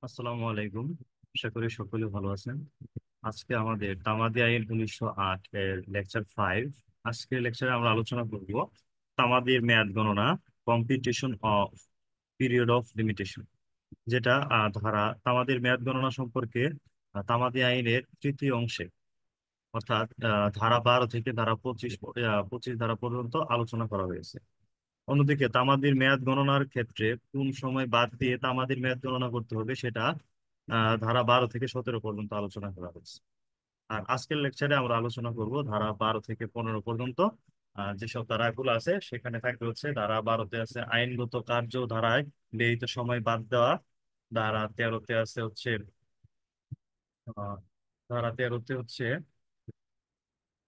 আসসালামু আলাইকুম। আশা করি সকলে ভালো আছেন। আজকে আমাদের তামাদি আইন 1908 এর লেকচার 5। আজকে লেকচারে আমরা আলোচনা করব তামাদির মেয়াদ গণনা, competition of period of limitation, যেটা ধারা তামাদির মেয়াদ গণনা সম্পর্কে তামাদি আইনের তৃতীয় অংশে, অর্থাৎ ধারা 12 থেকে ধারা 25 ধারা পর্যন্ত আলোচনা করা হয়েছে। অন্যদিকে তামাদির মেয়াদ গণনার ক্ষেত্রে কোন সময় বাদ দিয়ে তামাদির মেয়াদ গণনা করতে হবে সেটা ধারা 12 থেকে 17 পর্যন্ত আলোচনা করা হয়েছে। আর আজকের লেকচারে আমরা আলোচনা করব ধারা 12 থেকে 15 পর্যন্ত। যেসব ধারাগুলো আছে সেখানে থাকবে হচ্ছে ধারা 12তে আছে আইনগত কার্য ধারায় ব্যয়িত সময় বাদ দেওয়া। ধারা 13তে আছে হচ্ছে আহ, ধারা 13তে হচ্ছে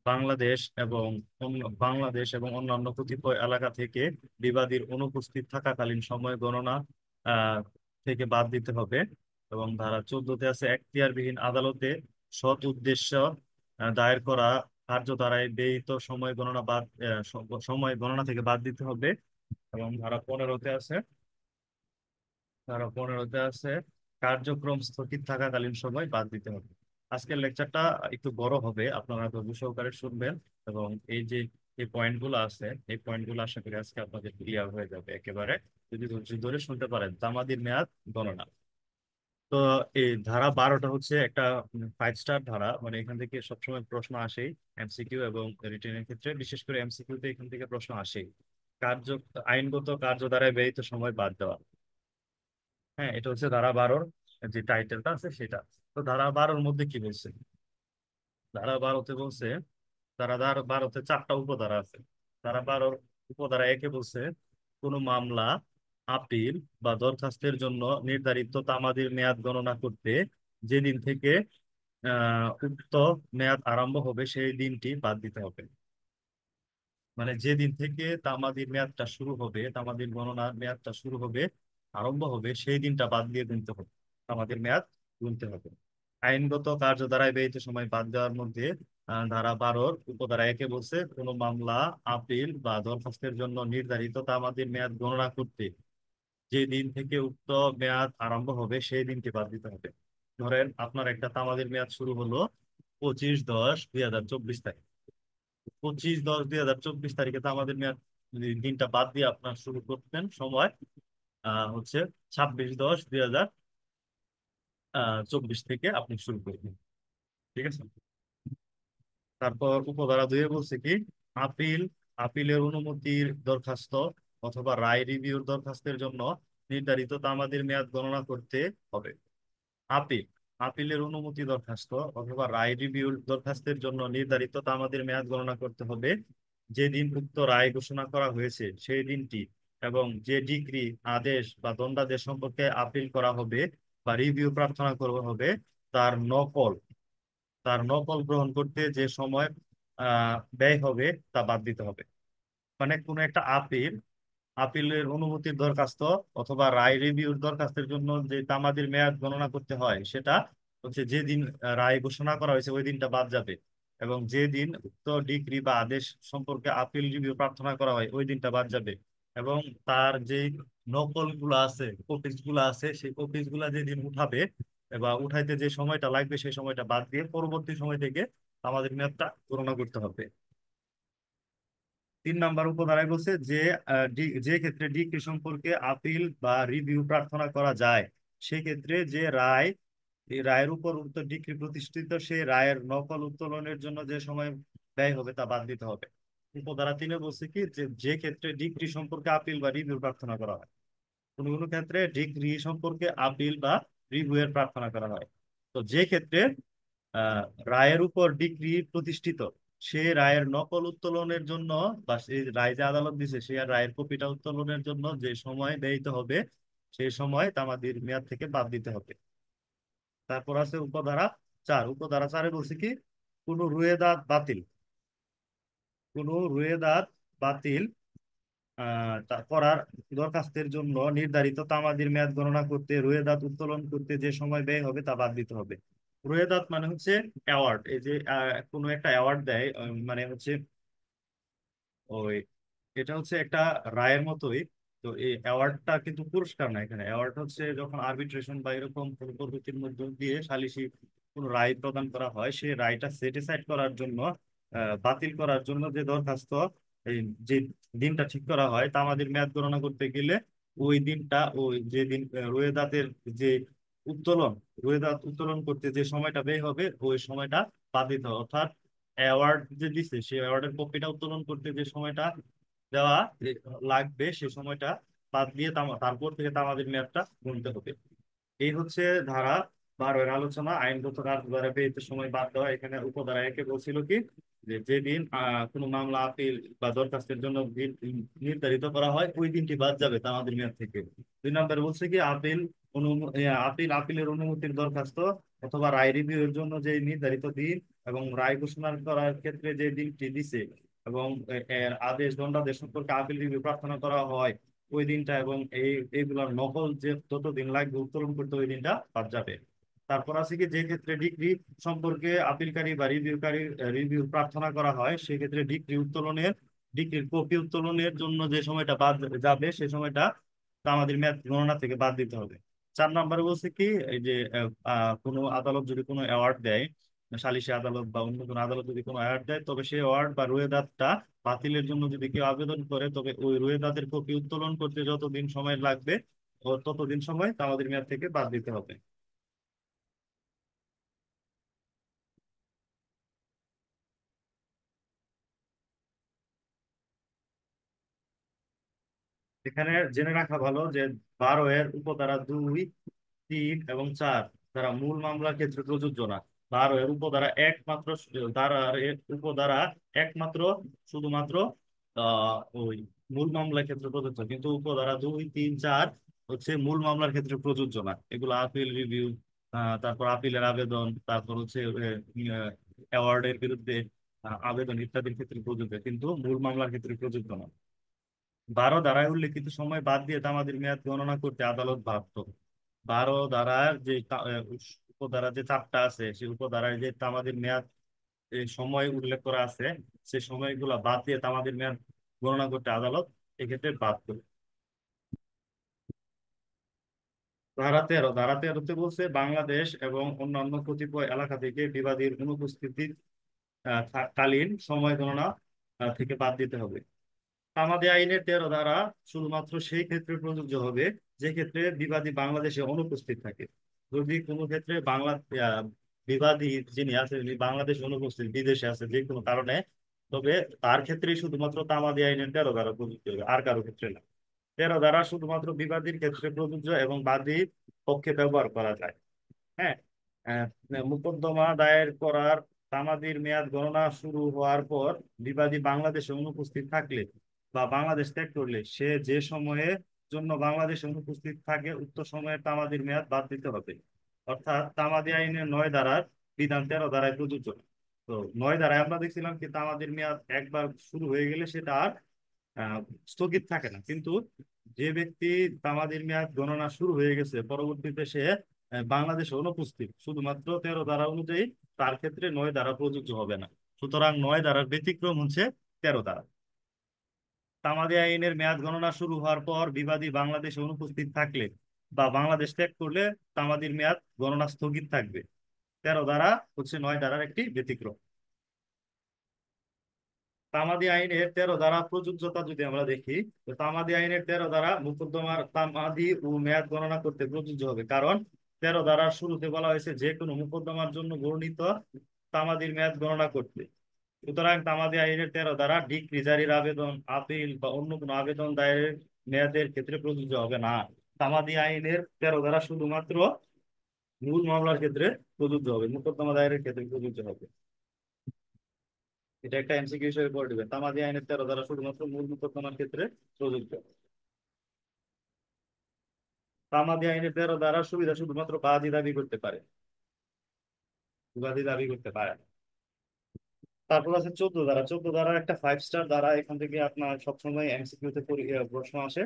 বাংলাদেশ এবং বাংলাদেশ এবং অন্যান্য কতিপয় এলাকা থেকে বিবাদীর অনুপস্থিত থাকাকালীন সময় গণনা আহ, থেকে বাদ দিতে হবে। এবং ধারা 14তে আছে এখতিয়ারবিহীন আদালতে সৎ উদ্দেশ্য দায়ের করা কার্য দ্বারায় ব্যয়িত সময় গণনা থেকে বাদ দিতে হবে। এবং ধারা 15তে আছে কার্যক্রম স্থগিত থাকাকালীন সময় বাদ দিতে হবে। আজকের লেকচারটা একটু বড় হবে, আপনারা ধৈর্য সহকারে শুনবেন। এবং এই পয়েন্টগুলো আছে, এই পয়েন্টগুলো আশা করি আজকে আপনাদের ক্লিয়ার হয়ে যাবে একেবারে, যদি ধৈর্য ধরে শুনতে পারেন। তামাদির মেয়াদ গণনা। তো এই ধারা 12টা হচ্ছে একটা 5 স্টার ধারা, মানে এখান থেকে সবসময় প্রশ্ন আসেই, এমসিকিউ এবং রিটেনের ক্ষেত্রে বিশেষ করে এমসিকিউ তে এখান থেকে প্রশ্ন আসেই। কার্য আইনগত কার্য দ্বারা ব্যয়িত সময় বাদ দেওয়া। হ্যাঁ, এটা হচ্ছে ধারা 12-র যে টাইটেলটা আছে সেটা। তো ধারা 12-র মধ্যে কি বলছে? ধারা 12তে বলছে, ধারা 12তে 4টা উপধারা আছে। ধারা 12-র উপধারা 1-এ বলছে কোনো মামলা, আপিল বা দরখাস্তের জন্য নির্ধারিত তামাদির মেয়াদ গণনা করতে যেদিন থেকে উক্ত মেয়াদ আরম্ভ হবে সেই দিনটি বাদ দিতে হবে। মানে যেদিন থেকে তামাদির মেয়াদটা শুরু হবে, তামাদির গণনার মেয়াদটা শুরু হবে, আরম্ভ হবে, সেই দিনটা বাদ দিয়ে গুনতে হবে, তামাদির মেয়াদ গুনতে হবে। আইনগত কার্য দ্বারায় ব্যয়িত সময় বাদ দেওয়ার মধ্যে ধারা 12-র উপধারা 1-এ বলছে কোনো মামলা, আপিল বা দরখাস্তের জন্য নির্ধারিত তামাদির মেয়াদ গণনা করতে যে দিন থেকে উক্ত মেয়াদ আরম্ভ হবে সেই দিনটি বাদ দিতে হবে। ধরেন আপনার একটা তামাদির মেয়াদ শুরু হলো 25/10/2024 তারিখ। 25/10/2024 তারিখে তো আমাদের মেয়াদ, যদি দিনটা বাদ দিয়ে আপনার শুরু করতেন সময়, হচ্ছে 26/10/2024 থেকে আপনি শুরু করবেন। ঠিক আছে। তারপর উপধারা 2-এ বলছে কি, আপিল আপিলের অনুমতির দরখাস্ত অথবা রায় রিভিউর দরখাস্তের জন্য নির্ধারিত তামাদির মেয়াদ গণনা করতে হবে। আপিল আপিলের অনুমতি দরখাস্ত অথবা রায় রিভিউর দরখাস্তের জন্য নির্ধারিত তামাদির মেয়াদ গণনা করতে হবে যেদিন উক্ত রায় ঘোষণা করা হয়েছে সেই দিনটি। এবং যে ডিক্রি, আদেশ বা দণ্ডাদেশ সম্পর্কে আপিল করা হবে বা রিভিউ প্রার্থনা করা হবে, তার নকল তার নকল গ্রহণ করতে যে সময় ব্যয় হবে তা বাদ দিতে হবে। মানে কোনো একটা আপিলের অনুমতির দরখাস্ত অথবা রায় রিভিউর দরখাস্তের জন্য যে তামাদির মেয়াদ গণনা করতে হয় সেটা হচ্ছে যেদিন রায় ঘোষণা করা হয়েছে ওই দিনটা বাদ যাবে। এবং যেদিন উক্ত ডিক্রি বা আদেশ সম্পর্কে আপিল রিভিউ প্রার্থনা করা হয় ওই দিনটা বাদ যাবে। এবং তার যে নকল গুলো আছে, কপিস গুলো আছে, সেই কপিস গুলা যেদিন উঠাবে বা উঠাইতে যে সময়টা লাগবে সেই সময়টা বাদ দিয়ে পরবর্তী সময় থেকে আমাদের মেয়াদটা গণনা করতে হবে। 3 নাম্বার উপধারায় বলছে যে যে ক্ষেত্রে ডিক্রি সম্পর্কে আপিল বা রিভিউ প্রার্থনা করা যায় সেক্ষেত্রে যে রায়, এই রায়ের উপর উক্ত ডিক্রি প্রতিষ্ঠিত সেই রায়ের নকল উত্তোলনের জন্য যে সময় ব্যয় হবে তা বাদ দিতে হবে। উপধারা 3-এ বলছে কি, যে যে ক্ষেত্রে ডিক্রি সম্পর্কে আপিল বা রিভিউ প্রার্থনা করা হয়, কোনো কোনো ক্ষেত্রে ডিক্রি সম্পর্কে আপিল বা রিভিউ এর প্রার্থনা করা হয়। তো যে ক্ষেত্রে আহ রায়ের উপর ডিক্রি প্রতিষ্ঠিত, সে রায়ের নকল উত্তোলনের জন্য বা সেই রায় যে আদালত দিছে সে রায়ের কপিটা উত্তোলনের জন্য যে সময় ব্যয়িত হবে সেই সময় তামাদির মেয়াদ থেকে বাদ দিতে হবে। তারপর আছে উপধারা 4 বলছে কি, কোন রুয়েদাদ বাতিল কোন রুয়েদাদ বাতিল করার দরখাস্তের জন্য নির্ধারিত তামাদির মেয়াদ গণনা করতে রুয়েদাদ উত্তোলন করতে যে সময় ব্যয় হবে তা বাদ দিতে হবে। রুয়েদাদ মানে হচ্ছে অ্যাওয়ার্ড। এই যে কোনো একটা অ্যাওয়ার্ড দেয়, মানে হচ্ছে ওই, এটা হচ্ছে একটা রায়ের মতোই। তো এই অ্যাওয়ার্ডটা কিন্তু পুরস্কার না, এখানে অ্যাওয়ার্ড হচ্ছে যখন আরবিট্রেশন বা এরকম কোনো পদ্ধতির মধ্য দিয়ে সালিসি কোনো রায় প্রদান করা হয়, সেই রায়টা সেটিসাইড করার জন্য, বাতিল করার জন্য যে দরখাস্ত, এই যে দিনটা ঠিক করা হয় তামাদির মেয়াদ গণনা করতে গেলে, ওই দিনটা, ওই যে দিন রোয়েদাতের যে উত্তোলন, রোয়েদাত উত্তোলন করতে যে সময়টা ব্যয় হবে ওই সময়টা বাদ দিতে হবে। অর্থাৎ অ্যাওয়ার্ড যে দিচ্ছে সেই অ্যাওয়ার্ডের কপিটা উত্তোলন করতে যে সময়টা দেওয়া লাগবে সে সময়টা বাদ দিয়ে তারপর থেকে তামাদির মেয়াদটা গুনতে হবে। এই হচ্ছে ধারা 12 এর আলোচনা, আইনগত কার্যধারা পেতে সময় বাদ দেওয়া। এখানে উপধারা একে বলছিল কি, যে যেদিন কোনো মামলা আপিল বা দরখাস্তের জন্য দিন নির্ধারিত করা হয় ওই দিনটি বাদ যাবে তামাদির মেয়াদ থেকে। 2 নম্বর বলছে কি, আপিলের অনুমতির দরখাস্ত অথবা রায় রিভিউয়ের জন্য যে নির্ধারিত দিন এবং রায় ঘোষণা করার ক্ষেত্রে যে দিনটি দিছে এবং এর আদেশ দণ্ডাদেশ সম্পর্কে আপিল রিভিউ প্রার্থনা করা হয় ওই দিনটা, এবং এইগুলোর নকল যে যতদিন লাগবে উত্তোলন করতে ওই দিনটা বাদ যাবে। তারপর আছে কি, যে ক্ষেত্রে ডিগ্রি সম্পর্কে আপিলকারী বা রিভিউ প্রার্থনা করা হয় সেক্ষেত্রে ডিগ্রির কপি উত্তোলনের জন্য যে সময়টা বাদ যাবে সে সময়টা আমাদের মেয়াদ গণনা থেকে বাদ দিতে হবে। 4 নম্বরে বলছে কি, এই যে কোনো আদালত যদি কোনো অ্যাওয়ার্ড দেয়, সালিসি আদালত বা অন্য কোনো আদালত যদি কোনো অ্যাওয়ার্ড দেয়, তবে সেই অ্যাওয়ার্ড বা রোয়েদাদটা বাতিলের জন্য যদি কেউ আবেদন করে, তবে ওই রোয়েদাদের কপি উত্তোলন করতে যতদিন সময় লাগবে ও ততদিন সময় আমাদের মেয়াদ থেকে বাদ দিতে হবে। এখানে জেনে রাখা ভালো যে 12 এর উপধারা 2, 3 এবং 4 ধারা মূল মামলার ক্ষেত্রে প্রযোজ্য না। 12 এর উপধারা একমাত্র উপধারা একমাত্র শুধুমাত্র ওই মূল মামলার ক্ষেত্রে প্রযোজ্য, কিন্তু উপধারা 2, 3, 4 হচ্ছে মূল মামলার ক্ষেত্রে প্রযোজ্য না। এগুলো আপিল রিভিউ, তারপর আপিলের আবেদন, তারপর হচ্ছে অ্যাওয়ার্ডের বিরুদ্ধে আবেদন ইত্যাদির ক্ষেত্রে প্রযোজ্য, কিন্তু মূল মামলার ক্ষেত্রে প্রযোজ্য না। 12 ধারায় উল্লেখিত সময় বাদ দিয়ে তামাদির মেয়াদ গণনা করতে আদালত বাধ্য। 12 ধারার যে উপধারা যে চাপটা আছে সেই উপধারায় যে তামাদির মেয়াদ এই সময় উল্লেখ করা আছে, সেই সময়গুলো বাদ দিয়ে তামাদির মেয়াদ গণনা করতে আদালত এক্ষেত্রে বাধ্য। ধারা 13 বলছে, বাংলাদেশ এবং অন্যান্য কতিপয় এলাকা থেকে বিবাদীর অনুপস্থিতি কালীন সময় গণনা থেকে বাদ দিতে হবে। তামাদি আইনের 13 ধারা শুধুমাত্র সেই ক্ষেত্রে প্রযোজ্য হবে যে ক্ষেত্রে বিবাদী বাংলাদেশে অনুপস্থিত থাকে। যদি কোনো ক্ষেত্রে আহ, বিবাদী যিনি আছে উনি বাংলাদেশে অনুপস্থিত, বিদেশে আছে যে কোনো কারণে, তবে তার ক্ষেত্রেই শুধুমাত্র তামাদি আইনের 13 ধারা প্রযোজ্য হবে, আর কারো ক্ষেত্রে না। 13 ধারা শুধুমাত্র বিবাদীর ক্ষেত্রে প্রযোজ্য এবং বাদী পক্ষে ব্যবহার করা যায়। হ্যাঁ, আহ, মোকদ্দমা দায়ের করার তামাদির মেয়াদ গণনা শুরু হওয়ার পর বিবাদী বাংলাদেশে অনুপস্থিত থাকলে বা বাংলাদেশ ত্যাগ করলে সে যে সময়ের জন্য বাংলাদেশে অনুপস্থিত থাকে উক্ত সময়ের তামাদির মেয়াদ বাদ দিতে হবে। অর্থাৎ তামাদি আইনের 9 ধারার বিধান 13 ধারায় প্রযোজ্য। তো 9 ধারায় আমরা দেখছিলাম কি, তামাদির মেয়াদ একবার শুরু হয়ে গেলে সেটা আর আহ, স্থগিত থাকে না, কিন্তু যে ব্যক্তি তামাদির মেয়াদ গণনা শুরু হয়ে গেছে পরবর্তীতে সে বাংলাদেশে অনুপস্থিত, শুধুমাত্র 13 ধারা অনুযায়ী তার ক্ষেত্রে 9 ধারা প্রযোজ্য হবে না। সুতরাং 9 ধারার ব্যতিক্রম হচ্ছে 13 ধারা। তামাদি আইনের মেয়াদ গণনা শুরু হওয়ার পর বিবাদী বাংলাদেশে অনুপস্থিত থাকলে বা বাংলাদেশ ত্যাগ করলে তামাদির মেয়াদ গণনা স্থগিত থাকবে। 13 ধারা হচ্ছে 9 ধারার একটি ব্যতিক্রম। তামাদি আইনের 13 ধারা প্রযোজ্যতা যদি আমরা দেখি, তো তামাদি আইনের 13 ধারা মোকদ্দমার তামাদি ও মেয়াদ গণনা করতে প্রযোজ্য হবে, কারণ 13 ধারার শুরুতে বলা হয়েছে যে কোনো মোকদ্দমার জন্য বর্ণিত তামাদির মেয়াদ গণনা করতে। সুতরাং তামাদি আইনের 13 ধারা ডিক্রি জারির আবেদন, আপিল বা অন্য কোনো আবেদন দায়েরের মেয়াদের ক্ষেত্রে প্রযোজ্য হবে না। তামাদি আইনের 13 ধারা শুধুমাত্র মূল মামলার ক্ষেত্রে প্রযোজ্য হবে, মোকদ্দমা দায়েরের ক্ষেত্রে প্রযোজ্য হবে। এটা একটা এমসিকিউ হিসেবে পড়ে দিবেন, তামাদি আইনের 13 ধারা শুধুমাত্র মূল মোকদ্দমার ক্ষেত্রে প্রযোজ্য। তামাদি আইনের 13 ধারা সুবিধা শুধুমাত্র বাদী দাবি করতে পারে, বিবাদী দাবি করতে পারে না। তারপর আছে 14 ধারা। 14 ধারা একটা 5 স্টার ধারা, এখান থেকে আপনার সবসময় এমসিকিউ তে প্রশ্ন আসে।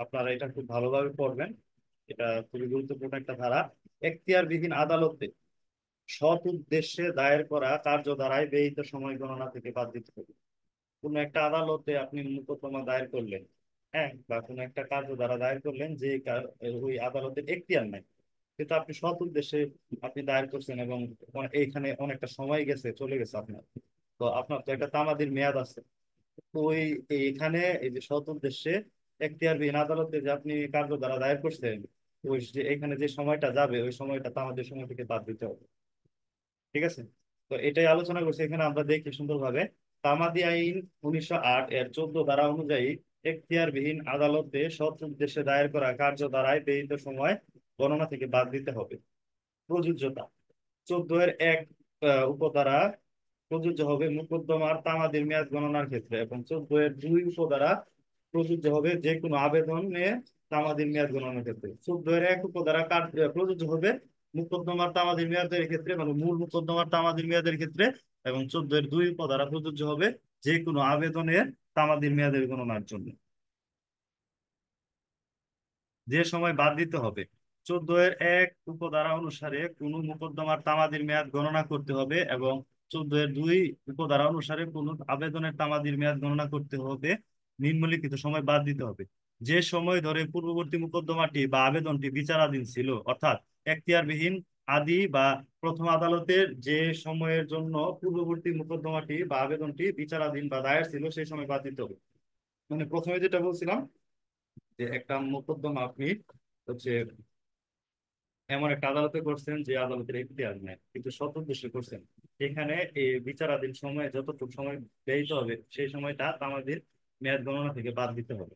আপনারা এটা খুব ভালোভাবে পড়বেন, এটা খুবই গুরুত্বপূর্ণ একটা ধারা। এখতিয়ারবিহীন আদালতে সৎ উদ্দেশ্যে দায়ের করা কার্য দ্বারাই ব্যয়িত সময় গণনা থেকে বাদ দিতে হবে। কোন একটা আদালতে আপনি মোকদ্দমা দায়ের করলেন, হ্যাঁ, বা কোনো একটা কার্য দ্বারা দায়ের করলেন যে ওই আদালতের এখতিয়ার নাই, কিন্তু আপনি সৎ উদ্দেশ্যে আপনি দায়ের করছেন, এবং এইখানে অনেকটা সময় গেছে, চলে গেছে আপনার, তো আপনার তো একটা তামাদির মেয়াদ আছে। তো এইখানে এই যে সৎ উদ্দেশ্যে এখতিয়ারবিহীন আদালতে যে আপনি কার্য দ্বারা দায়ের করছেন, ওই যে এখানে যে সময়টা যাবে ওই সময়টা তামাদের সময় থেকে বাদ দিতে হবে। ঠিক আছে? তো এটাই আলোচনা করছি এখানে, আমরা দেখি সুন্দরভাবে। তামাদি আইন 1908 এর 14 ধারা অনুযায়ী এখতিয়ারবিহীন আদালতে সৎ উদ্দেশ্যে দায়ের করা কার্য দ্বারায় ব্যয়িত সময় গণনা থেকে বাদ দিতে হবে। প্রযোজ্যতা: 14 এর 1 উপধারা প্রযোজ্য হবে মোকদ্দমার তামাদির মেয়াদ গণনার ক্ষেত্রে, এবং 14 এর 2 উপধারা প্রযোজ্য হবে যে কোনো আবেদনে তামাদির মেয়াদ গণনার ক্ষেত্রে। 14 এর 1 উপধারা প্রযোজ্য হবে মোকদ্দমার তামাদির মেয়াদের ক্ষেত্রে, মানে মূল মোকদ্দমার তামাদির মেয়াদের ক্ষেত্রে, এবং 14 এর 2 উপধারা প্রযোজ্য হবে যে কোনো আবেদনের তামাদির মেয়াদের গণনার জন্য। যে সময় বাদ দিতে হবে: 14 এর 1 উপধারা অনুসারে কোন মোকদ্দমার তামাদির মেয়াদ গণনা করতে হবে, এবং 14 এর 2 উপধারা অনুসারে কোন আবেদনের তামাদির মেয়াদ গণনা করতে হবে। নিম্নলিখিত সময় বাদ দিতে হবে: যে সময় ধরে পূর্ববর্তী মোকদ্দমাটি বা আবেদনটি বিচারাধীন ছিল, অর্থাৎ এখতিয়ারবিহীন আদি বা প্রথম আদালতের যে সময়ের জন্য পূর্ববর্তী মোকদ্দমাটি বা আবেদনটি বিচারাধীন বা দায়ের ছিল সেই সময় বাদ দিতে হবে। মানে প্রথমে যেটা বলছিলাম, যে একটা মোকদ্দমা আপনি হচ্ছে এমন একটা আদালতে করছেন যে আদালতের এখতিয়ার নেই, কিন্তু সৎ উদ্দেশ্যে করছেন, এখানে এই বিচারাধীন সময় যতটুকু সময় ব্যয়িত হবে সেই সময়টা আমাদের মেয়াদ গণনা থেকে বাদ দিতে হবে।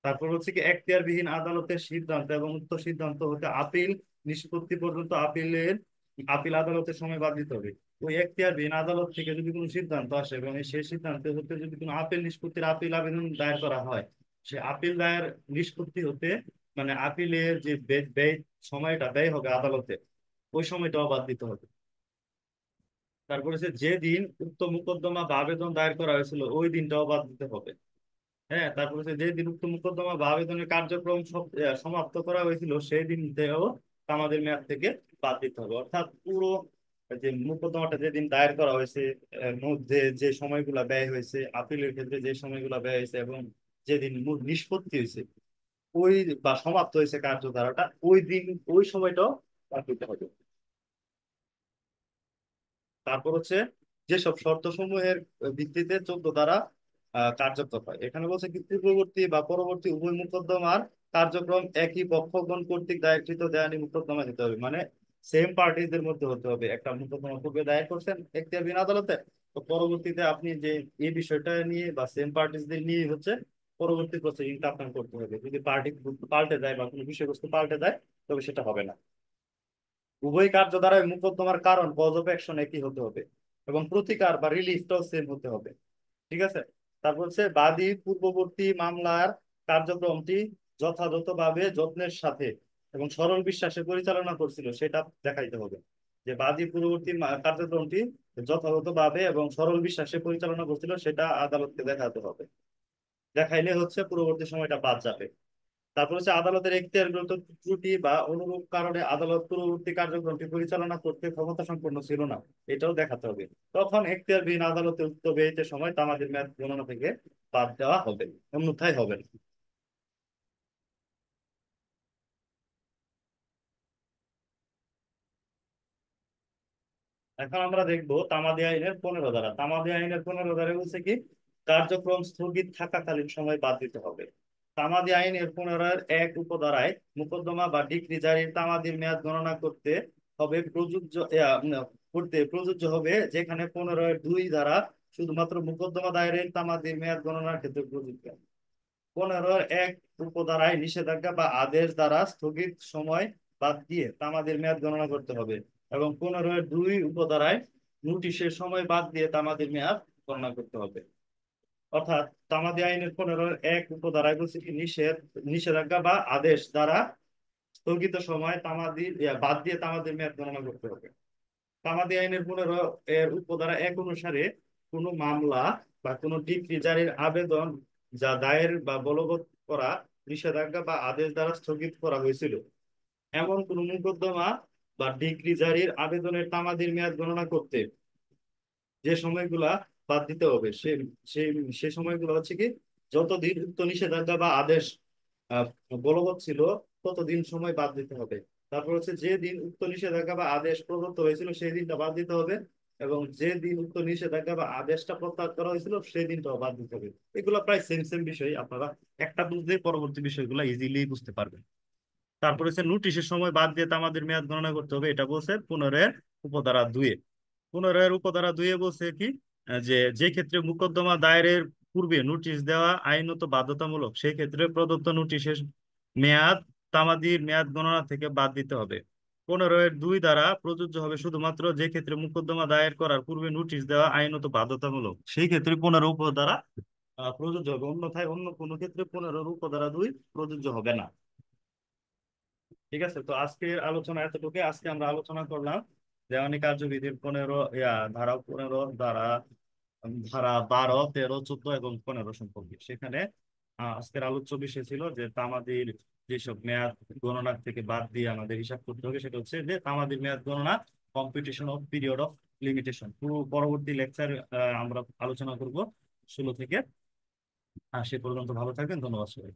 তারপর হচ্ছে কি, এখতিয়ারবিহীন আদালতের সিদ্ধান্ত এবং উক্ত সিদ্ধান্ত হতে আপিল নিষ্পত্তি পর্যন্ত আপিল আদালতের সময় বাদ দিতে হবে। ওই এখতিয়ারবিহীন আদালত থেকে যদি কোনো সিদ্ধান্ত আসে এবং সেই সিদ্ধান্ত হতে যদি কোনো আপিল নিষ্পত্তির আপিল আবেদন দায়ের করা হয়, সে আপিল দায়ের নিষ্পত্তি হতে, মানে আপিলের যে ব্যয় সময়টা ব্যয় হবে আদালতে, ওই সময়টাও বাদ দিতে হবে। তারপরে যে দিন উক্ত মোকদ্দমা বা আবেদন দায়ের করা হয়েছিল ওই দিনটাও বাদ দিতে হবে। হ্যাঁ, তারপরে যে দিন উক্ত মোকদ্দমা বা আবেদনের কার্যক্রম সমাপ্ত করা হয়েছিল সেই দিনটাও আমাদের মেয়াদ থেকে বাদ দিতে হবে। অর্থাৎ পুরো যে মোকদ্দমাটা যেদিন দায়ের করা হয়েছে এর মধ্যে যে সময়গুলো ব্যয় হয়েছে, আপিলের ক্ষেত্রে যে সময়গুলো ব্যয় হয়েছে, এবং যেদিন মূল নিষ্পত্তি হয়েছে ওই বা সমাপ্ত হয়েছে কার্যধারাটা, ওই দিন ওই সময়টাও বাদ দিতে হবে। তারপর হচ্ছে যেসব শর্ত সমূহের ভিত্তিতে 14 দ্বারা কার্যকর হয়, এখানে বলছে কি পূর্ববর্তী বা পরবর্তী উভয় মোকদ্দমার কার্যক্রম একই পক্ষগণ কর্তৃক দায়েরকৃত দেওয়ানি মোকদ্দমা হতে হবে। মানে সেম পার্টিদের মধ্যে হতে হবে। একটা মোকদ্দমা পূর্বে দায়ের করছেন এখতিয়ারবিহীন আদালতে, তো পরবর্তীতে আপনি যে এই বিষয়টা নিয়ে বা সেম পার্টিদের নিয়ে হচ্ছে পরবর্তী প্রসিডিংটা আপনার করতে হবে। যদি পার্টি পাল্টে যায় বা কোনো বিষয়বস্তু পাল্টে যায়, তবে সেটা হবে না। উভয় কার্য দ্বারা মোকদ্দমার কারণ কজ অফ অ্যাকশন একই হতে হবে, এবং প্রতিকার বা রিলিফটাও সেম হতে হবে। ঠিক আছে? তারপর হচ্ছে বাদী পূর্ববর্তী মামলার কার্যক্রমটি যথাযথভাবে যত্নের সাথে এবং সরল বিশ্বাসে পরিচালনা করছিল সেটা দেখাইতে হবে। যে বাদী পূর্ববর্তী কার্যক্রমটি যথাযথভাবে এবং সরল বিশ্বাসে পরিচালনা করছিল সেটা আদালতকে দেখাতে হবে। দেখাইলে হচ্ছে পূর্ববর্তী সময়টা বাদ যাবে। তারপর হচ্ছে আদালতের এখতিয়ারগত ত্রুটি বা অনুরূপ কারণে আদালত পূর্ববর্তী কার্যক্রমটি পরিচালনা করতে ক্ষমতা সম্পন্ন ছিল না, এটাও দেখাতে হবে। তখন এখতিয়ারবিহীন আদালতে উক্ত ব্যয়িতের সময় তামাদির মেয়াদ গণনা থেকে বাদ দেওয়া হবে, অন্যথায় হবে না। এখন আমরা দেখবো তামাদি আইনের 15 ধারা। তামাদি আইনের 15 ধারা বলছে কি, কার্যক্রম স্থগিত থাকাকালীন সময় বাদ দিতে হবে। তামাদি আইনের 15-এর 1 উপধারায় মোকদ্দমা বা ডিক্রি জারির তামাদির মেয়াদ গণনা করতে হবে প্রযোজ্য করতে প্রযোজ্য হবে, যেখানে 15-এর 2 ধারা শুধুমাত্র মোকদ্দমা দায়েরের তামাদির মেয়াদ গণনার ক্ষেত্রে প্রযোজ্য। 15-এর 1 উপধারায় নিষেধাজ্ঞা বা আদেশ দ্বারা স্থগিত সময় বাদ দিয়ে তামাদির মেয়াদ গণনা করতে হবে, এবং 15-এর 2 উপধারায় নোটিশের সময় বাদ দিয়ে তামাদির মেয়াদ গণনা করতে হবে। অর্থাৎ তামাদি আইনের 15-এর 1 উপধারায় বলছে কি, নিষেধাজ্ঞা বা আদেশ দ্বারা স্থগিত সময় বাদ দিয়ে তামাদির মেয়াদ গণনা করতে হবে। তামাদি আইনের 15-এর উপধারা 1 অনুসারে কোনো মামলা বা কোনো ডিক্রি জারির আবেদন যা দায়ের বা বলবৎ করা নিষেধাজ্ঞা বা আদেশ দ্বারা স্থগিত করা হয়েছিল, এমন কোন মোকদ্দমা বা ডিক্রি জারির আবেদনের তামাদির মেয়াদ গণনা করতে যে সময়গুলা বাদ দিতে হবে, সে সে সে সময়গুলো হচ্ছে কি, যতদিন উক্ত নিষেধাজ্ঞা বা আদেশ আহ, বলবৎ ছিল ততদিন সময় বাদ দিতে হবে। তারপর হচ্ছে যে দিন উক্ত নিষেধাজ্ঞা বা আদেশ প্রদত্ত হয়েছিল সেই দিনটা বাদ দিতে হবে, এবং যে দিন উক্ত নিষেধাজ্ঞা বা আদেশটা প্রত্যাহার করা হয়েছিল সেই দিনটাও বাদ দিতে হবে। এগুলো প্রায় সেম সেম বিষয়, আপনারা একটা বুঝলে পরবর্তী বিষয়গুলো ইজিলি বুঝতে পারবেন। তারপর হচ্ছে নোটিশের সময় বাদ দিয়ে আমাদের মেয়াদ গণনা করতে হবে, এটা বলছে 15 উপধারা 2। 15 উপধারা 2 বলছে কি, যে যে ক্ষেত্রে মোকদ্দমা দায়েরের পূর্বে নোটিশ দেওয়া আইনত বাধ্যতামূলক, সেই ক্ষেত্রে প্রদত্ত নোটিশের মেয়াদ তামাদির মেয়াদ গণনা থেকে বাদ দিতে হবে। 15-2 দ্বারা প্রযোজ্য হবে শুধুমাত্র যে ক্ষেত্রে মোকদ্দমা দায়ের করার পূর্বে নোটিশ দেওয়া আইনত বাধ্যতামূলক, সেই ক্ষেত্রে 15 উপধারা প্রযোজ্য হবে, অন্যথায় অন্য কোনো ক্ষেত্রে 15 উপধারা 2 প্রযোজ্য হবে না। ঠিক আছে, তো আজকের আলোচনা এতটুকু। আজকে আমরা আলোচনা করলাম দেওয়ানি কার্যবিধির 15 ধারা 12, 13, 14 এবং 15 সম্পর্কে। সেখানে আজকের আলোচ্য বিষয় ছিল যে তামাদির যেসব মেয়াদ গণনা থেকে বাদ দিয়ে আমাদের হিসাব করতে হবে, সেটা হচ্ছে যে তামাদির মেয়াদ গণনা, competition of period of limitation. পুরো পরবর্তী লেকচার আমরা আলোচনা করব 16 থেকে। সে পর্যন্ত ভালো থাকবেন, ধন্যবাদ সবাই।